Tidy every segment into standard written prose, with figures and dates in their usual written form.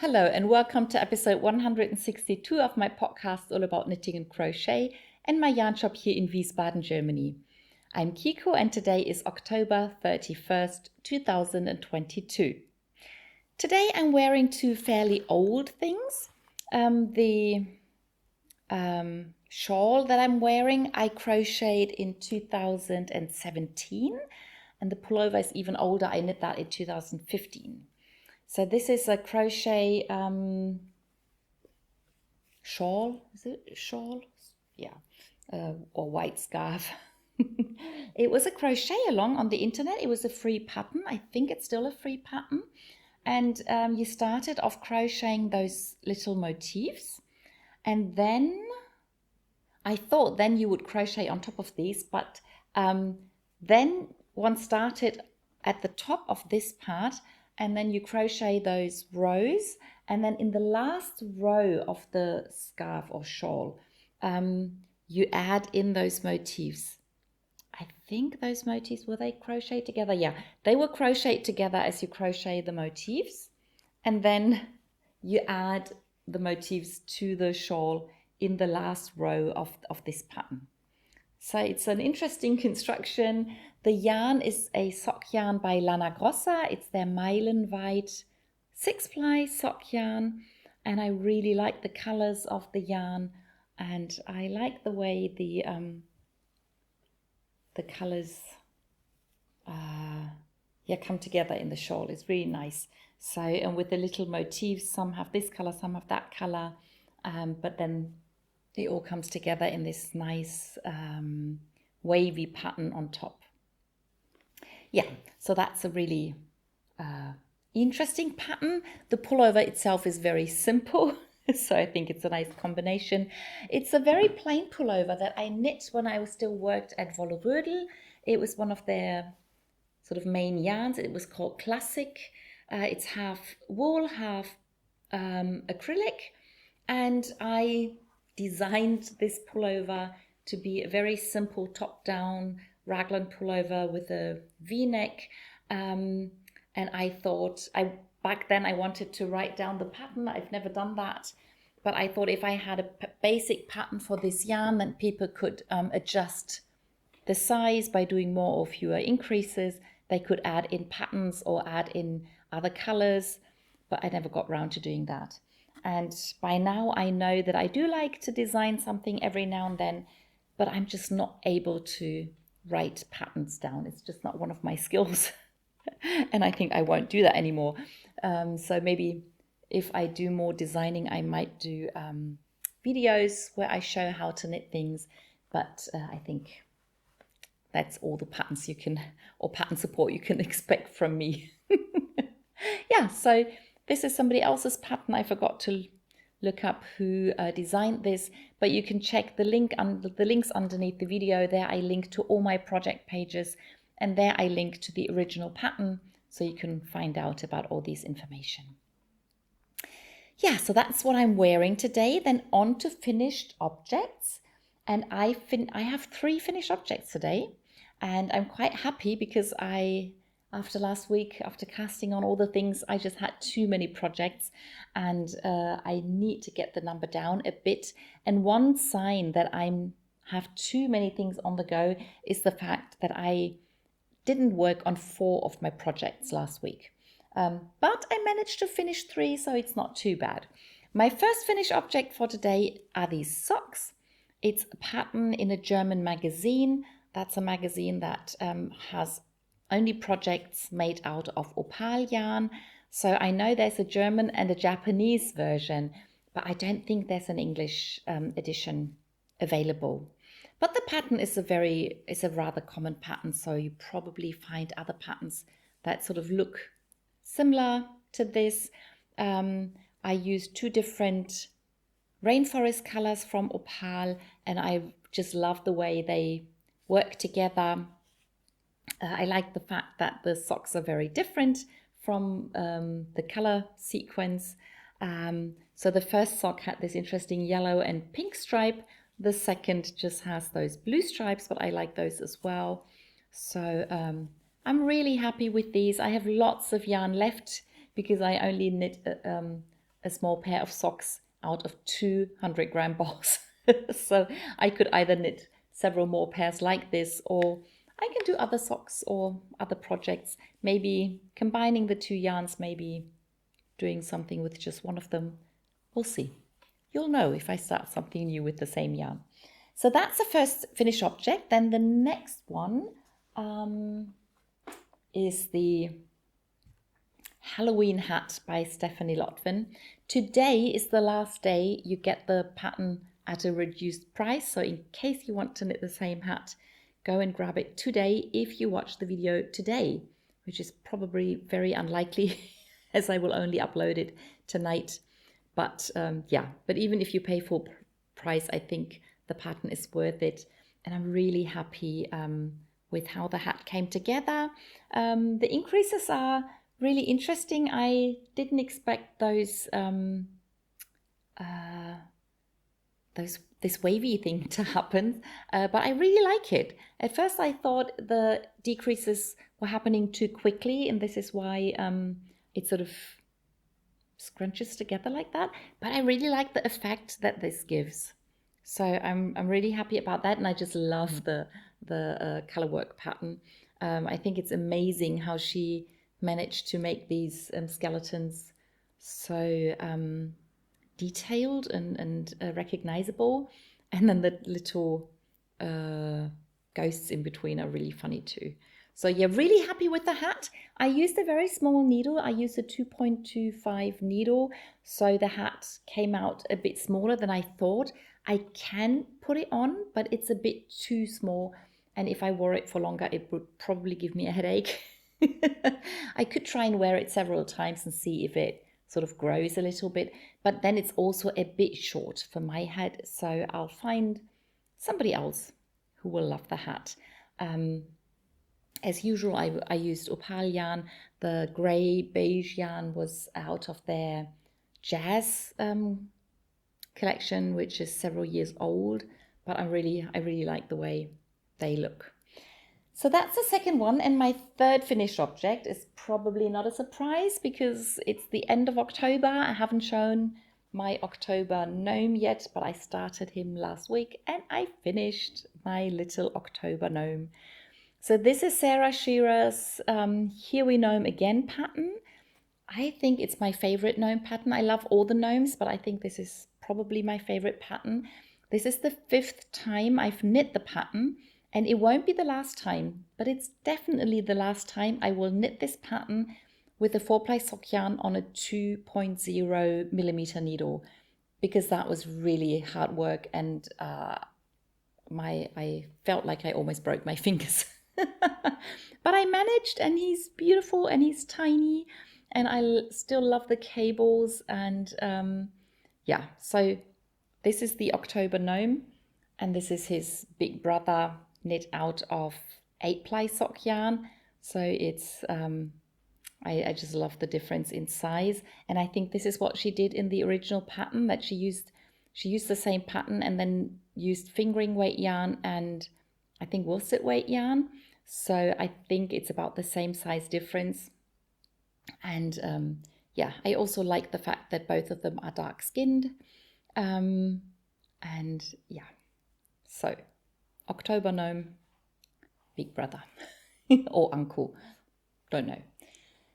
Hello and welcome to episode 162 of my podcast all about knitting and crochet and my yarn shop here in Wiesbaden, Germany. I'm Kiko and today is October 31st, 2022. Today I'm wearing two fairly old things. The shawl that I'm wearing I crocheted in 2017 and the pullover is even older. I knit that in 2015. So this is a crochet shawl, is it shawl? Yeah, or white scarf. It was a crochet along on the internet. It was a free pattern. I think it's still a free pattern. And you started off crocheting those little motifs. And then I thought then you would crochet on top of these, but then one started at the top of this part and then you crochet those rows, and then in the last row of the scarf or shawl, you add in those motifs. I think those motifs, were they crocheted together? Yeah, they were crocheted together as you crochet the motifs, and then you add the motifs to the shawl in the last row of this pattern. So it's an interesting construction. The yarn is a sock yarn by Lana Grossa. It's their Meilenweit 6-ply sock yarn. And I really like the colors of the yarn. And I like the way the colors come together in the shawl. It's really nice. So, and with the little motifs, some have this color, some have that color. But then it all comes together in this nice wavy pattern on top. Yeah, so that's a really interesting pattern. The pullover itself is very simple, so I think it's a nice combination. It's a very plain pullover that I knit when I still worked at Wollerödel. It was one of their sort of main yarns. It was called Classic. It's half wool, half acrylic, and I designed this pullover to be a very simple top-down raglan pullover with a V-neck, and I thought back then I wanted to write down the pattern. I've never done that, but I thought if I had a basic pattern for this yarn, then people could adjust the size by doing more or fewer increases. They could add in patterns or add in other colors, but I never got around to doing that. And by now I know that I do like to design something every now and then, but I'm just not able to write patterns down. It's just not one of my skills. And I think I won't do that anymore. So maybe if I do more designing, I might do videos where I show how to knit things. But I think that's all the patterns you can, or pattern support you can expect from me. Yeah, so this is somebody else's pattern. I forgot to look up who designed this, but you can check the links underneath the video. There I link to all my project pages, and there I link to the original pattern, so you can find out about all this information. Yeah, so that's what I'm wearing today. Then on to finished objects, and I have 3 finished objects today, and I'm quite happy because after last week, after casting on all the things, I just had too many projects, and I need to get the number down a bit. And one sign that I have too many things on the go is the fact that I didn't work on 4 of my projects last week. But I managed to finish 3, so it's not too bad. My first finished object for today are these socks. It's a pattern in a German magazine. That's a magazine that has only projects made out of opal yarn. So I know there's a German and a Japanese version, but I don't think there's an English edition available. But the pattern is a rather common pattern, so you probably find other patterns that sort of look similar to this. I used 2 different rainforest colors from opal, and I just love the way they work together. I like the fact that the socks are very different from the color sequence. So the first sock had this interesting yellow and pink stripe. The second just has those blue stripes, but I like those as well. So I'm really happy with these. I have lots of yarn left because I only knit a small pair of socks out of 200-gram balls. So I could either knit several more pairs like this, or I can do other socks or other projects, maybe combining the two yarns, maybe doing something with just one of them. We'll see. You'll know if I start something new with the same yarn. So that's the first finished object. Then the next one is the Halloween hat by Stephanie Lotvin. Today is the last day you get the pattern at a reduced price. So in case you want to knit the same hat, go and grab it today if you watch the video today, which is probably very unlikely as I will only upload it tonight. But yeah, but even if you pay full price, I think the pattern is worth it. And I'm really happy with how the hat came together. The increases are really interesting. I didn't expect this wavy thing to happen, but I really like it. At first I thought the decreases were happening too quickly, and this is why it sort of scrunches together like that, but I really like the effect that this gives. So I'm really happy about that, and I just love the color work pattern. I think it's amazing how she managed to make these skeletons so detailed and recognizable, and then the little ghosts in between are really funny too. So yeah, really happy with the hat. I used a very small needle. I used a 2.25 needle, so the hat came out a bit smaller than I thought. I can put it on, but it's a bit too small, and if I wore it for longer, it would probably give me a headache. I could try and wear it several times and see if it sort of grows a little bit, but then it's also a bit short for my head, so I'll find somebody else who will love the hat. As usual, I used opal yarn. The grey beige yarn was out of their jazz collection, which is several years old, but I really like the way they look. So that's the second one, and my third finished object is probably not a surprise because it's the end of October. I haven't shown my October gnome yet, but I started him last week and I finished my little October gnome. So this is Sierra Shawl's Here We Gnome Again pattern. I think it's my favorite gnome pattern. I love all the gnomes, but I think this is probably my favorite pattern. This is the 5th time I've knit the pattern, and it won't be the last time, but it's definitely the last time I will knit this pattern with a 4-ply sock yarn on a 2.0 millimeter needle, because that was really hard work, and I felt like I almost broke my fingers. But I managed, and he's beautiful and he's tiny, and I still love the cables, and yeah, so this is the October gnome, and this is his big brother knit out of 8-ply sock yarn. So it's I just love the difference in size, and I think this is what she did in the original pattern, that she used the same pattern and then used fingering weight yarn and I think worsted weight yarn. So I think it's about the same size difference. And yeah, I also like the fact that both of them are dark skinned. And yeah, so October gnome, big brother or uncle, don't know.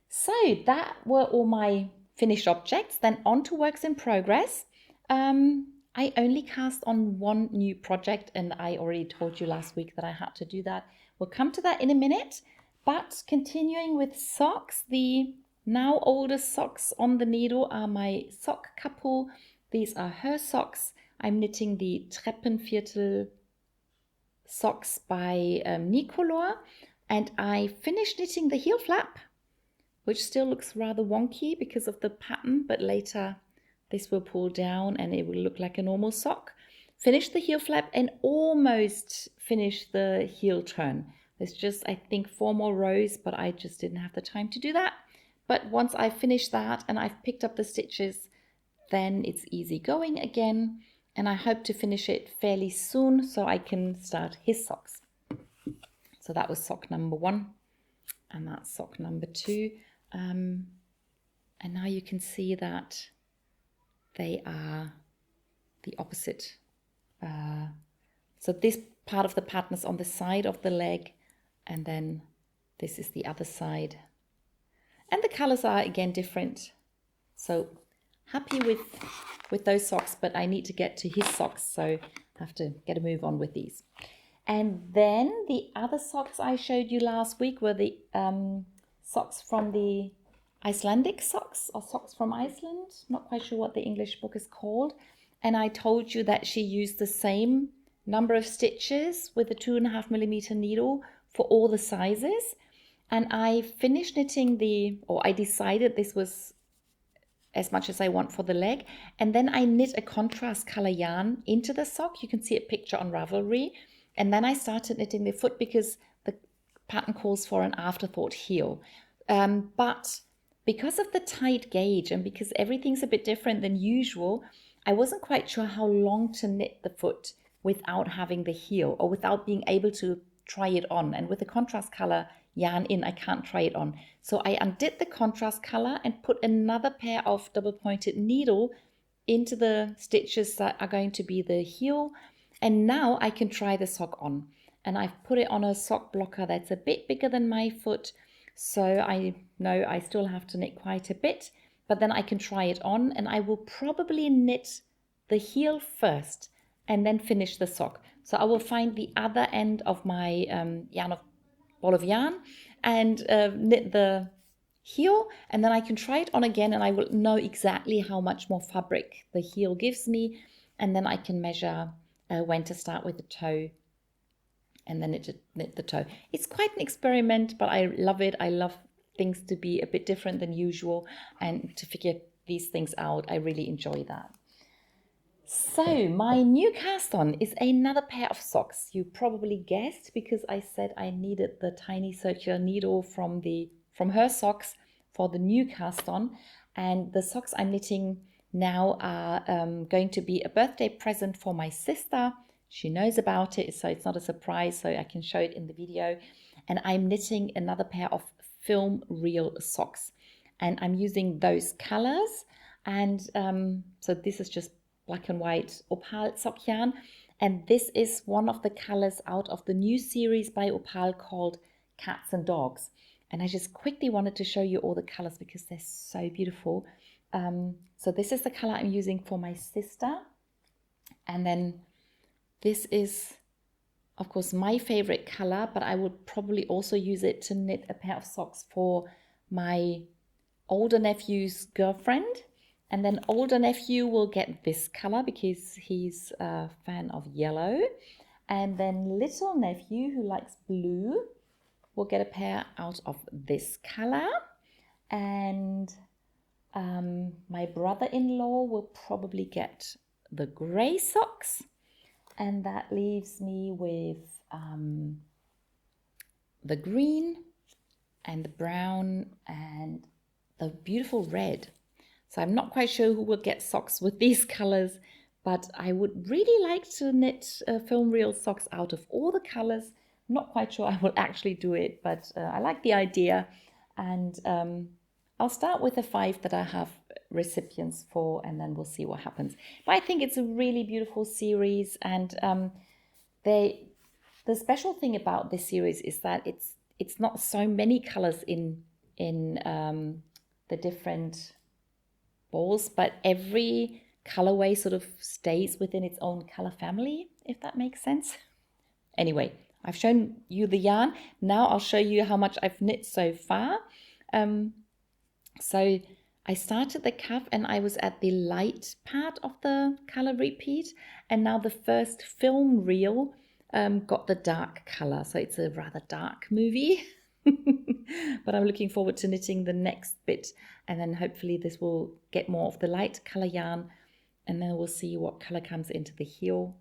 So that were all my finished objects. Then on to works in progress. I only cast on one new project, and I already told you last week that I had to do that. We'll come to that in a minute. But continuing with socks, the now older socks on the needle are my sock couple. These are her socks. I'm knitting the Trappenfield Socks by Nicolor, and I finished knitting the heel flap, which still looks rather wonky because of the pattern, but later this will pull down and it will look like a normal sock. Finish the heel flap and almost finish the heel turn. There's just, I think, 4 more rows, but I just didn't have the time to do that. But once I've finished that and I've picked up the stitches, then it's easy going again. And I hope to finish it fairly soon so I can start his socks. So that was sock number 1, and that's sock number 2. And now you can see that they are the opposite. So this part of the pattern is on the side of the leg, and then this is the other side. And the colors are again different. So happy with those socks, but I need to get to his socks, so I have to get a move on with these. And then the other socks I showed you last week were the socks from the Icelandic socks, or socks from Iceland. Not quite sure what the English book is called. And I told you that she used the same number of stitches with a 2.5mm needle for all the sizes. And I finished knitting I decided this was as much as I want for the leg. And then I knit a contrast color yarn into the sock. You can see a picture on Ravelry. And then I started knitting the foot because the pattern calls for an afterthought heel. But because of the tight gauge and because everything's a bit different than usual, I wasn't quite sure how long to knit the foot without having the heel or without being able to try it on. And with the contrast color yarn in, I can't try it on. So I undid the contrast color and put another pair of double pointed needle into the stitches that are going to be the heel. And now I can try the sock on. And I've put it on a sock blocker that's a bit bigger than my foot. So I know I still have to knit quite a bit, but then I can try it on, and I will probably knit the heel first and then finish the sock. So I will find the other end of my ball of yarn and knit the heel, and then I can try it on again, and I will know exactly how much more fabric the heel gives me, and then I can measure when to start with the toe and then knit the toe. It's quite an experiment, but I love it. I love things to be a bit different than usual, and to figure these things out, I really enjoy that. So my new cast on is another pair of socks. You probably guessed because I said I needed the tiny circular needle from her socks for the new cast on. And the socks I'm knitting now are going to be a birthday present for my sister. She knows about it, so it's not a surprise, so I can show it in the video. And I'm knitting another pair of film reel socks. And I'm using those colors. And so this is just black and white Opal sock yarn. And this is one of the colors out of the new series by Opal called Cats and Dogs. And I just quickly wanted to show you all the colors because they're so beautiful. So this is the color I'm using for my sister. And then this is, of course, my favorite color, but I would probably also use it to knit a pair of socks for my older nephew's girlfriend. And then older nephew will get this color because he's a fan of yellow. And then little nephew, who likes blue, will get a pair out of this color. And my brother-in-law will probably get the gray socks. And that leaves me with the green and the brown and the beautiful red. So I'm not quite sure who will get socks with these colors, but I would really like to knit film reel socks out of all the colors. Not quite sure I will actually do it, but I like the idea. And I'll start with the 5 that I have recipients for, and then we'll see what happens. But I think it's a really beautiful series, and the special thing about this series is that it's not so many colors in the different balls, but every colorway sort of stays within its own color family, if that makes sense. Anyway, I've shown you the yarn. Now I'll show you how much I've knit so far. So I started the cuff and I was at the light part of the color repeat, and now the first film reel got the dark color, so it's a rather dark movie. But I'm looking forward to knitting the next bit, and then hopefully this will get more of the light color yarn, and then we'll see what color comes into the heel.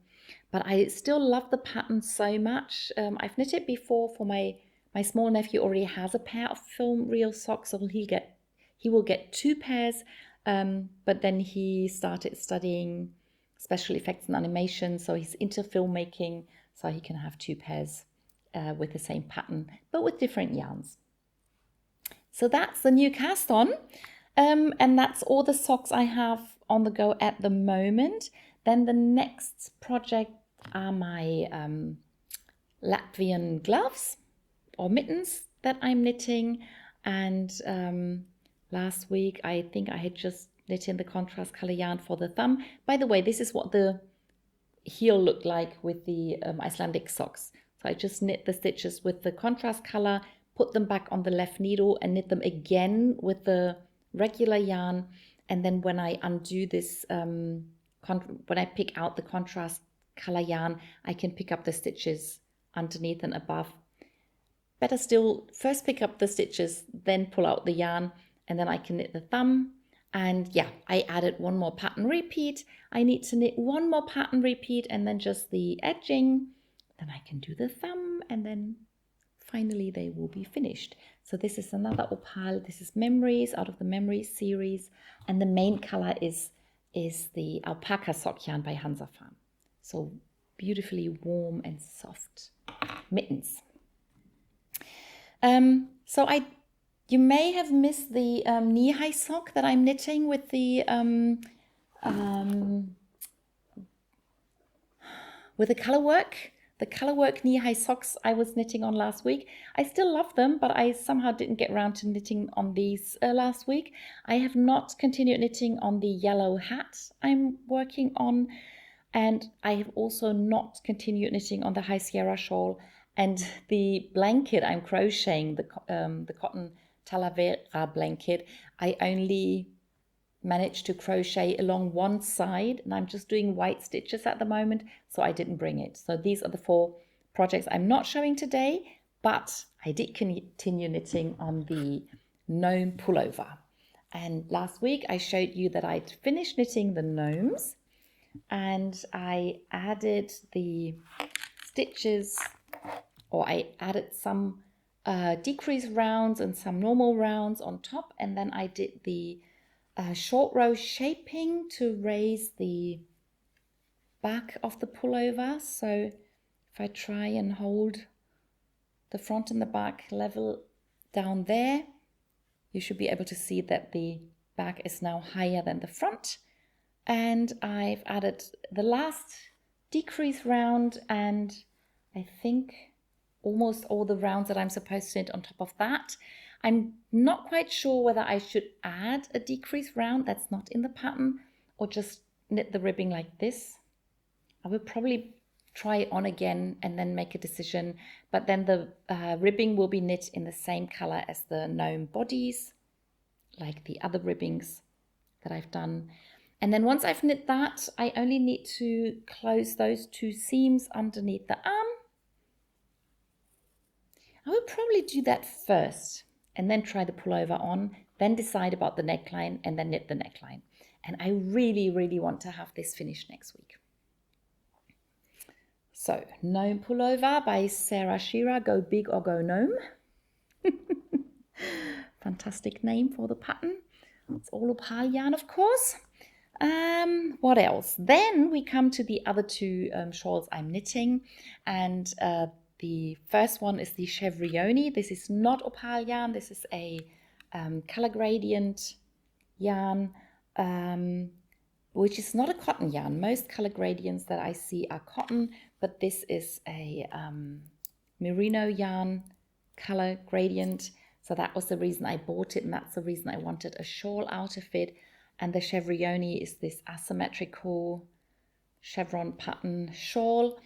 But I still love the pattern so much. I've knit it before for my small nephew. Already has a pair of film reel socks, so he will get 2 pairs, but then he started studying special effects and animation, so he's into filmmaking, so he can have 2 pairs with the same pattern, but with different yarns. So that's the new cast on, and that's all the socks I have on the go at the moment. Then the next project are my Latvian gloves or mittens that I'm knitting. And last week I think I had just knit in the contrast color yarn for the thumb. By the way, this is what the heel looked like with the Icelandic socks. So I just knit the stitches with the contrast color, put them back on the left needle and knit them again with the regular yarn. And then when I undo this, when I pick out the contrast color yarn, I can pick up the stitches underneath and above. Better still, first pick up the stitches, then pull out the yarn, and then I can knit the thumb. And yeah, I added one more pattern repeat. I need to knit one more pattern repeat and then just the edging. Then I can do the thumb, and then finally they will be finished. So this is another opal. This is Memories out of the Memories series. And the main color is the alpaca sock yarn by Hansa Farm. So beautifully warm and soft mittens. You may have missed the knee-high sock that I'm knitting with the color work. The color work knee-high socks I was knitting on last week. I still love them, but I somehow didn't get around to knitting on these last week. I have not continued knitting on the yellow hat I'm working on, and I have also not continued knitting on the high Sierra shawl and the blanket I'm crocheting, the cotton Talavera blanket. I only managed to crochet along one side, and I'm just doing white stitches at the moment, so I didn't bring it. So these are the 4 projects I'm not showing today, but I did continue knitting on the Gnome pullover. And last week I showed you that I'd finished knitting the gnomes, and I added the stitches, or I added some decrease rounds and some normal rounds on top, and then I did the short row shaping to raise the back of the pullover. So if I try and hold the front and the back level down there, you should be able to see that the back is now higher than the front. And I've added the last decrease round, and I think almost all the rounds that I'm supposed to knit on top of that. I'm not quite sure whether I should add a decrease round that's not in the pattern or just knit the ribbing like this. I will probably try it on again and then make a decision, but then the ribbing will be knit in the same color as the gnome bodies, like the other ribbings that I've done. And then once I've knit that, I only need to close those 2 seams underneath the arm. I will probably do that first and then try the pullover on, then decide about the neckline and then knit the neckline. And I really, really want to have this finished next week. So, Gnome pullover by Sierra Shawl, Go Big or Go Gnome. Fantastic name for the pattern. It's all opal yarn, of course. What else? Then we come to the other 2 shawls I'm knitting, and the first one is the Chevron. This is not opal yarn. This is a color gradient yarn, which is not a cotton yarn. Most color gradients that I see are cotton, but this is a merino yarn color gradient. So that was the reason I bought it, and that's the reason I wanted a shawl out of it. And the Chevron is this asymmetrical chevron pattern shawl.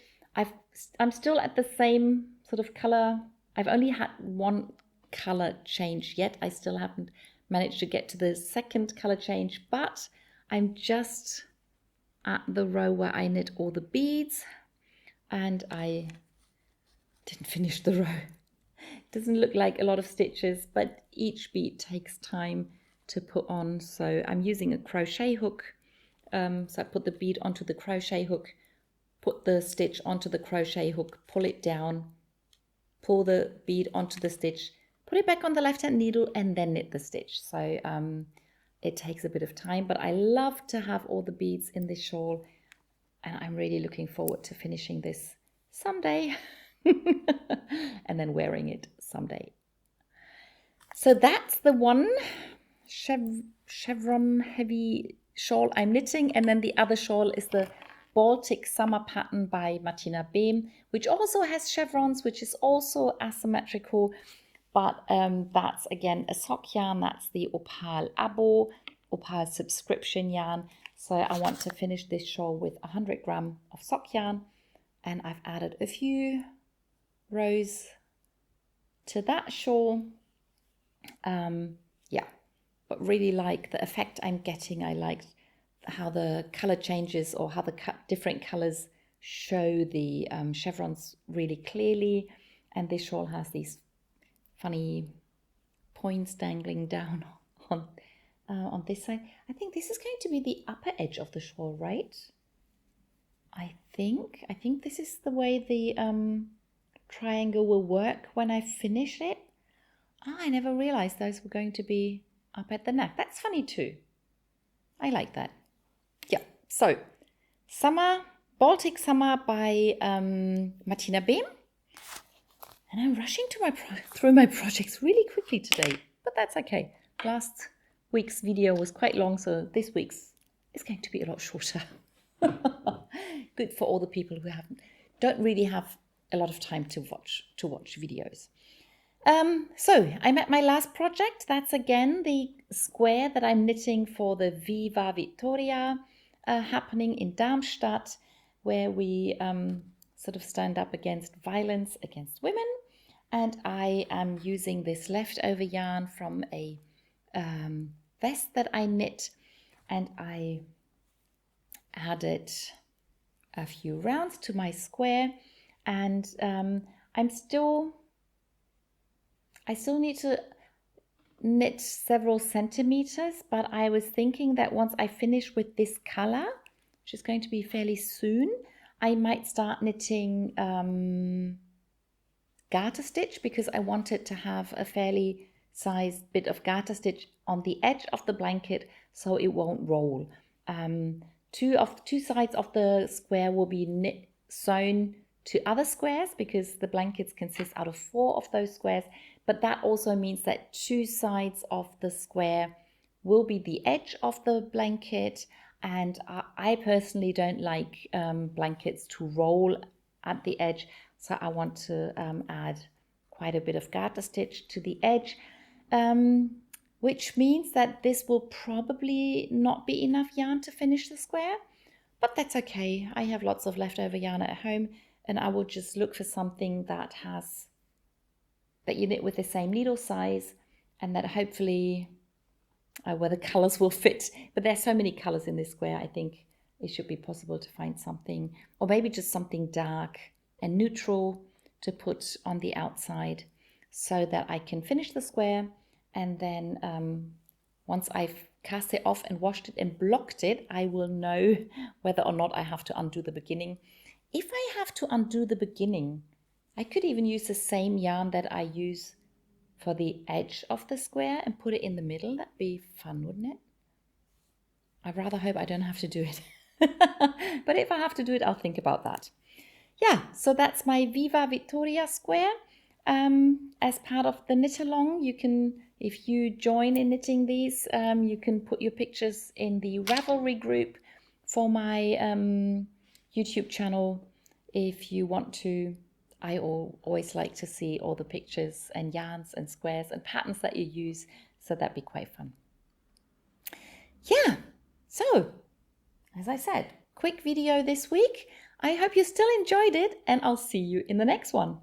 I'm still at the same sort of color. I've only had one color change yet. I still haven't managed to get to the second color change, but I'm just at the row where I knit all the beads, and I didn't finish the row. It doesn't look like a lot of stitches, but each bead takes time to put on. So I'm using a crochet hook. So I put the bead onto the crochet hook, put the stitch onto the crochet hook, pull it down, pull the bead onto the stitch, put it back on the left hand needle, and then knit the stitch. So it takes a bit of time, but I love to have all the beads in this shawl, and I'm really looking forward to finishing this someday and then wearing it someday. So that's the one Chevron heavy shawl I'm knitting, and then the other shawl is the Baltic summer pattern by Martina Behm, which also has chevrons, which is also asymmetrical, but that's again a sock yarn. That's the Opal Opal subscription yarn. So I want to finish this shawl with 100 gram of sock yarn, and I've added a few rows to that shawl. Yeah, but really like the effect I'm getting. I like how the color changes, or how the different colors show the chevrons really clearly. And this shawl has these funny points dangling down on this side. I think this is going to be the upper edge of the shawl, right? I think this is the way the triangle will work when I finish it. I never realized those were going to be up at the neck. That's funny too. I like that. Yeah, so Baltic Summer by Martina Behm. And I'm rushing through my projects really quickly today, but that's okay. Last week's video was quite long, so this week's is going to be a lot shorter. Good for all the people who don't really have a lot of time to watch videos. So I'm at my last project. That's again the square that I'm knitting for the Viva Vittoria happening in Darmstadt, where we sort of stand up against violence against women. And I am using this leftover yarn from a vest that I knit, and I added a few rounds to my square, and I still need to knit several centimeters, but I was thinking that once I finish with this color, which is going to be fairly soon, I might start knitting garter stitch, because I wanted to have a fairly sized bit of garter stitch on the edge of the blanket so it won't roll. Two sides of the square will be sewn to other squares, because the blankets consist out of 4 of those squares, but that also means that 2 sides of the square will be the edge of the blanket, and I personally don't like blankets to roll at the edge, so I want to add quite a bit of garter stitch to the edge, which means that this will probably not be enough yarn to finish the square, but that's okay. I have lots of leftover yarn at home, and I will just look for something that you knit with the same needle size, and that hopefully where the colors will fit. But there's so many colors in this square, I think it should be possible to find something, or maybe just something dark and neutral to put on the outside, so that I can finish the square, and then once I've cast it off and washed it and blocked it, I will know whether or not I have to undo the beginning. If I have to undo the beginning, I could even use the same yarn that I use for the edge of the square and put it in the middle. That'd be fun, wouldn't it? I rather hope I don't have to do it. But if I have to do it, I'll think about that. Yeah, so that's my Viva Vittoria square. As part of the knit along, you can, if you join in knitting these, you can put your pictures in the Ravelry group for my YouTube channel if you want to. I always like to see all the pictures and yarns and squares and patterns that you use, so that'd be quite fun. Yeah, so as I said, quick video this week. I hope you still enjoyed it, and I'll see you in the next one.